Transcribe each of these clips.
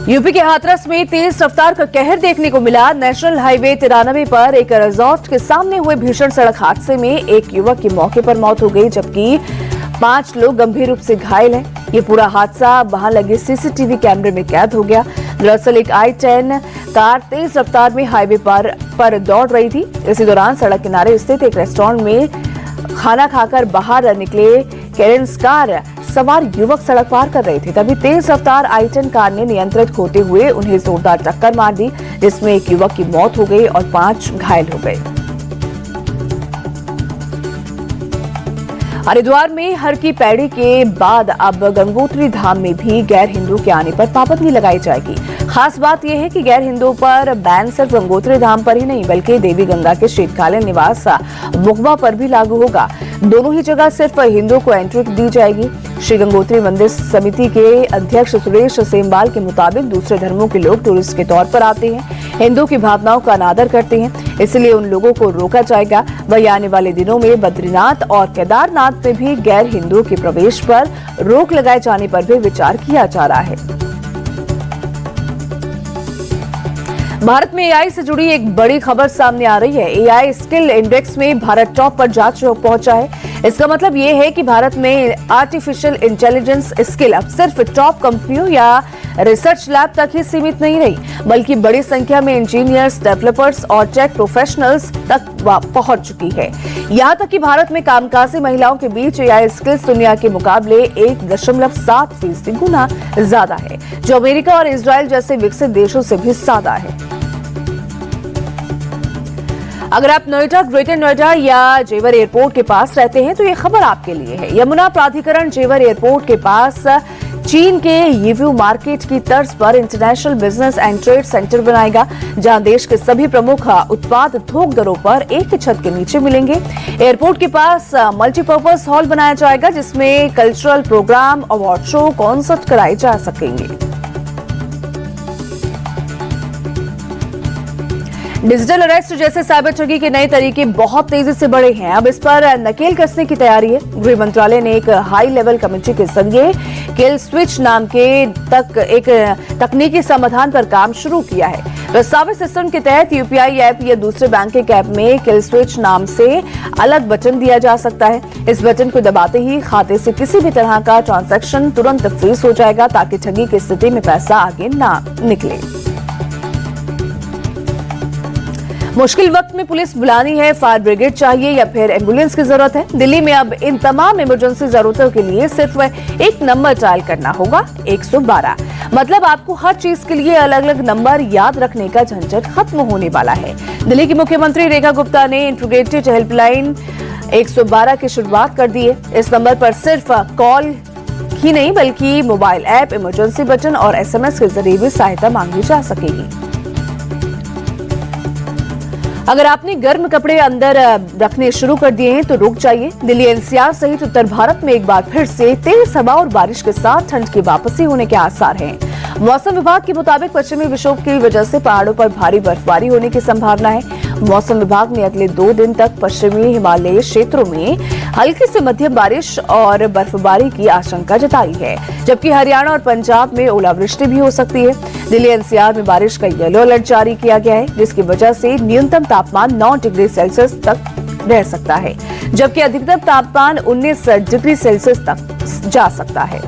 UP के हाथरस में तेज रफ्तार का कहर देखने को मिला। नेशनल हाईवे 93 पर एक रिजॉर्ट के सामने हुए भीषण सड़क हादसे में एक युवक की मौके पर मौत हो गई, जबकि 5 लोग गंभीर रूप से घायल हैं। ये पूरा हादसा वहां लगे सीसीटीवी कैमरे में कैद हो गया। दरअसल एक i10 कार तेज रफ्तार में हाईवे पर दौड़ रही थी। इसी दौरान सड़क किनारे स्थित एक रेस्टोरेंट में खाना खाकर बाहर निकले कैरेंस कार सवार युवक सड़क पार कर रहे थे, तभी तेज रफ्तार i10 कार ने नियंत्रण खोते हुए उन्हें जोरदार टक्कर मार दी, जिसमें एक युवक की मौत हो गई और 5 घायल हो गए। हरिद्वार में हर की पैड़ी के बाद अब गंगोत्री धाम में भी गैर हिंदू के आने पर पाबंदी लगाई जाएगी। खास बात यह है कि गैर हिंदुओं पर बैन सिर्फ गंगोत्री धाम पर ही नहीं, बल्कि देवी गंगा के शीतकालीन निवास मुखबा पर भी लागू होगा। दोनों ही जगह सिर्फ हिंदुओं को एंट्री दी जाएगी। श्री गंगोत्री मंदिर समिति के अध्यक्ष सुरेश सेमवाल के मुताबिक दूसरे धर्मों के लोग टूरिस्ट के तौर पर आते हैं, हिंदू की भावनाओं का अनादर करते हैं, इसलिए उन लोगों को रोका जाएगा। वही आने वाले दिनों में बद्रीनाथ और केदारनाथ में भी गैर हिंदुओं के प्रवेश पर रोक लगाए जाने पर भी विचार किया जा रहा है। भारत में एआई से जुड़ी एक बड़ी खबर सामने आ रही है। एआई स्किल इंडेक्स में भारत टॉप पर जा पहुंचा है। इसका मतलब ये है कि भारत में आर्टिफिशियल इंटेलिजेंस स्किल अब सिर्फ टॉप कंपनियों या रिसर्च लैब तक ही सीमित नहीं रही, बल्कि बड़ी संख्या में इंजीनियर्स, डेवलपर्स और टेक प्रोफेशनल्स तक पहुंच चुकी है। यहां तक कि भारत में कामकाजी महिलाओं के बीच एआई स्किल्स दुनिया के मुकाबले 1.7% गुना ज्यादा है, जो अमेरिका और इजराइल जैसे विकसित देशों से भी ज्यादा है। अगर आप नोएडा, ग्रेटर नोएडा या जेवर एयरपोर्ट के पास रहते हैं तो ये खबर आपके लिए है। यमुना प्राधिकरण जेवर एयरपोर्ट के पास चीन के यीव्यू मार्केट की तर्ज पर international business and trade centre बनाएगा, जहां देश के सभी प्रमुख उत्पाद थोक दरों पर एक ही छत के नीचे मिलेंगे। एयरपोर्ट के पास मल्टीपर्पज हॉल बनाया जाएगा, जिसमें cultural program, award show, concert कराए जा सकेंगे। डिजिटल अरेस्ट जैसे साइबर ठगी के नए तरीके बहुत तेजी से बढ़े हैं। अब इस पर नकेल कसने की तैयारी है। गृह मंत्रालय ने एक हाई लेवल कमेटी के जरिए किल स्विच नाम के एक तकनीकी समाधान पर काम शुरू किया है। प्रस्तावित सिस्टम के तहत यूपीआई ऐप या दूसरे बैंकिंग ऐप में किल स्विच नाम से अलग बटन दिया जा सकता है। इस बटन को दबाते ही खाते से किसी भी तरह का ट्रांजैक्शन तुरंत फ्रीज हो जाएगा, ताकि ठगी की स्थिति में पैसा आगे ना निकले। मुश्किल वक्त में पुलिस बुलानी है, फायर ब्रिगेड चाहिए या फिर एम्बुलेंस की जरूरत है। दिल्ली में अब इन तमाम इमरजेंसी जरूरतों के लिए सिर्फ एक नंबर डायल करना होगा, 112। मतलब आपको हर चीज के लिए अलग अलग नंबर याद रखने का झंझट खत्म होने वाला है। दिल्ली की मुख्यमंत्री रेखा गुप्ता ने इंटीग्रेटेड हेल्पलाइन 112 की शुरुआत कर दी है। इस नंबर पर सिर्फ कॉल ही नहीं, बल्कि मोबाइल ऐप, इमरजेंसी बटन और SMS के जरिए भी सहायता मांगी जा सकेगी। अगर आपने गर्म कपड़े अंदर रखने शुरू कर दिए हैं तो रुक जाइए। दिल्ली NCR सहित उत्तर भारत में एक बार फिर से तेज हवा और बारिश के साथ ठंड की वापसी होने के आसार हैं। मौसम विभाग के मुताबिक पश्चिमी विक्षोभ की वजह से पहाड़ों पर भारी बर्फबारी होने की संभावना है। मौसम विभाग ने अगले 2 दिन तक पश्चिमी हिमालयी क्षेत्रों में हल्की से मध्यम बारिश और बर्फबारी की आशंका जताई है, जबकि हरियाणा और पंजाब में ओलावृष्टि भी हो सकती है। दिल्ली NCR में बारिश का येलो अलर्ट जारी किया गया है, जिसकी वजह से न्यूनतम तापमान 9 डिग्री सेल्सियस तक रह सकता है, जबकि अधिकतम तापमान 19 डिग्री सेल्सियस तक जा सकता है।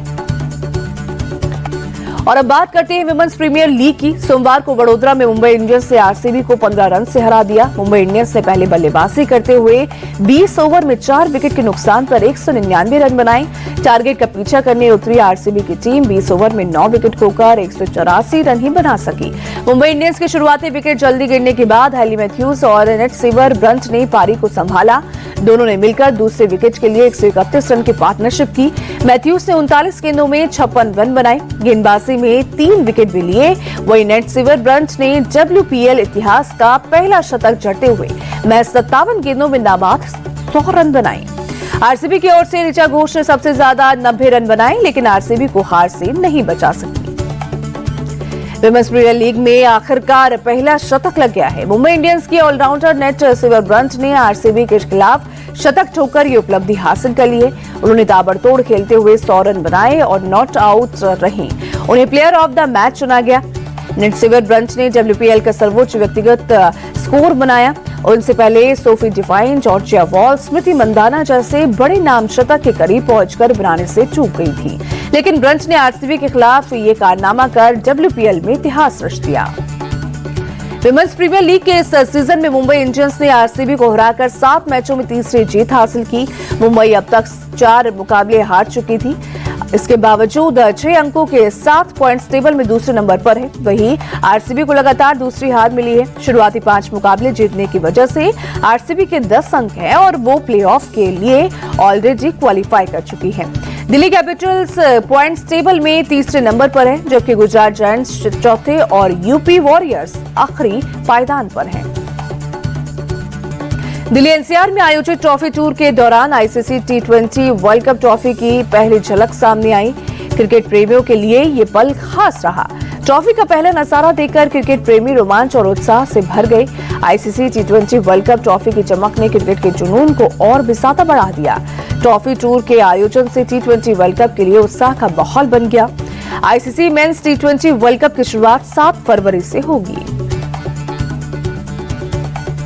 और अब बात करते हैं विमेंस प्रीमियर लीग की। सोमवार को वडोदरा में मुंबई इंडियंस ने आरसीबी को 15 रन से हरा दिया। मुंबई इंडियंस ने पहले बल्लेबाजी करते हुए 20 ओवर में 4 विकेट के नुकसान पर 199 रन बनाए। टारगेट का पीछा करने उतरी आरसीबी की टीम 20 ओवर में 9 विकेट खोकर 184 रन ही बना सकी। मुंबई इंडियंस के शुरुआती विकेट जल्दी गिरने के बाद हैली मैथ्यूज और नेट सीवर ब्रंट ने पारी को संभाला। दोनों ने मिलकर दूसरे विकेट के लिए 131 रन की पार्टनरशिप की। मैथ्यूज ने 39 गेंदों में 56 रन बनाए, गेंदबाजी में 3 विकेट भी लिए। वही नेट सीवर ब्रंट ने WPL इतिहास का पहला शतक जड़ते हुए महज 57 गेंदों में नाबाद 100 रन बनाए। आरसीबी की ओर से ऋचा घोष ने सबसे ज्यादा 90 रन बनाए, लेकिन आरसीबी को हार से नहीं बचा सकी। विमेंस प्रीमियर लीग में आखिरकार पहला शतक लग गया है। मुंबई इंडियंस की ऑलराउंडर नेट सिवर ब्रंट ने आरसीबी के खिलाफ शतक ठोकर ये उपलब्धि हासिल कर ली है। उन्होंने ताबड़तोड़ खेलते हुए 100 रन बनाए और नॉट आउट रहीं। उन्हें प्लेयर ऑफ द मैच चुना गया। नेट सिवर ब्रंट ने डब्ल्यूपीएल का सर्वोच्च व्यक्तिगत स्कोर बनाया। उनसे पहले सोफी डिवाइन, जॉर्जिया वॉल, स्मृति मंदाना जैसे बड़े नाम शतक के करीब पहुंचकर बनाने से चूक गई थी, लेकिन ब्रंट ने आरसीबी के खिलाफ ये कारनामा कर डब्ल्यूपीएल में इतिहास रच दिया। विमेंस प्रीमियर लीग के इस सीजन में मुंबई इंडियंस ने आरसीबी को हराकर 7 मैचों में तीसरी जीत हासिल की। मुंबई अब तक 4 मुकाबले हार चुकी थी। इसके बावजूद 6 अंकों के 7 पॉइंट्स टेबल में दूसरे नंबर पर है। वहीं आरसीबी को लगातार दूसरी हार मिली है। शुरुआती 5 मुकाबले जीतने की वजह से आरसीबी के 10 अंक हैं और वो प्लेऑफ के लिए ऑलरेडी क्वालिफाई कर चुकी है। दिल्ली कैपिटल्स पॉइंट्स टेबल में तीसरे नंबर पर है, जबकि गुजरात जायंट्स चौथे और यूपी वॉरियर्स आखिरी पायदान पर हैं। दिल्ली एनसीआर में आयोजित ट्रॉफी टूर के दौरान आईसीसी टी20 वर्ल्ड कप ट्रॉफी की पहली झलक सामने आई। क्रिकेट प्रेमियों के लिए ये पल खास रहा। ट्रॉफी का पहला नजारा देखकर क्रिकेट प्रेमी रोमांच और उत्साह से भर गए। आईसीसी टी20 वर्ल्ड कप ट्रॉफी की चमक ने क्रिकेट के जुनून को और भी ज्यादा बढ़ा दिया। ट्रॉफी टूर के आयोजन से टी20 वर्ल्ड कप के लिए उत्साह का माहौल बन गया। आईसीसी मेंस टी20 वर्ल्ड कप की शुरुआत 7 फरवरी से होगी।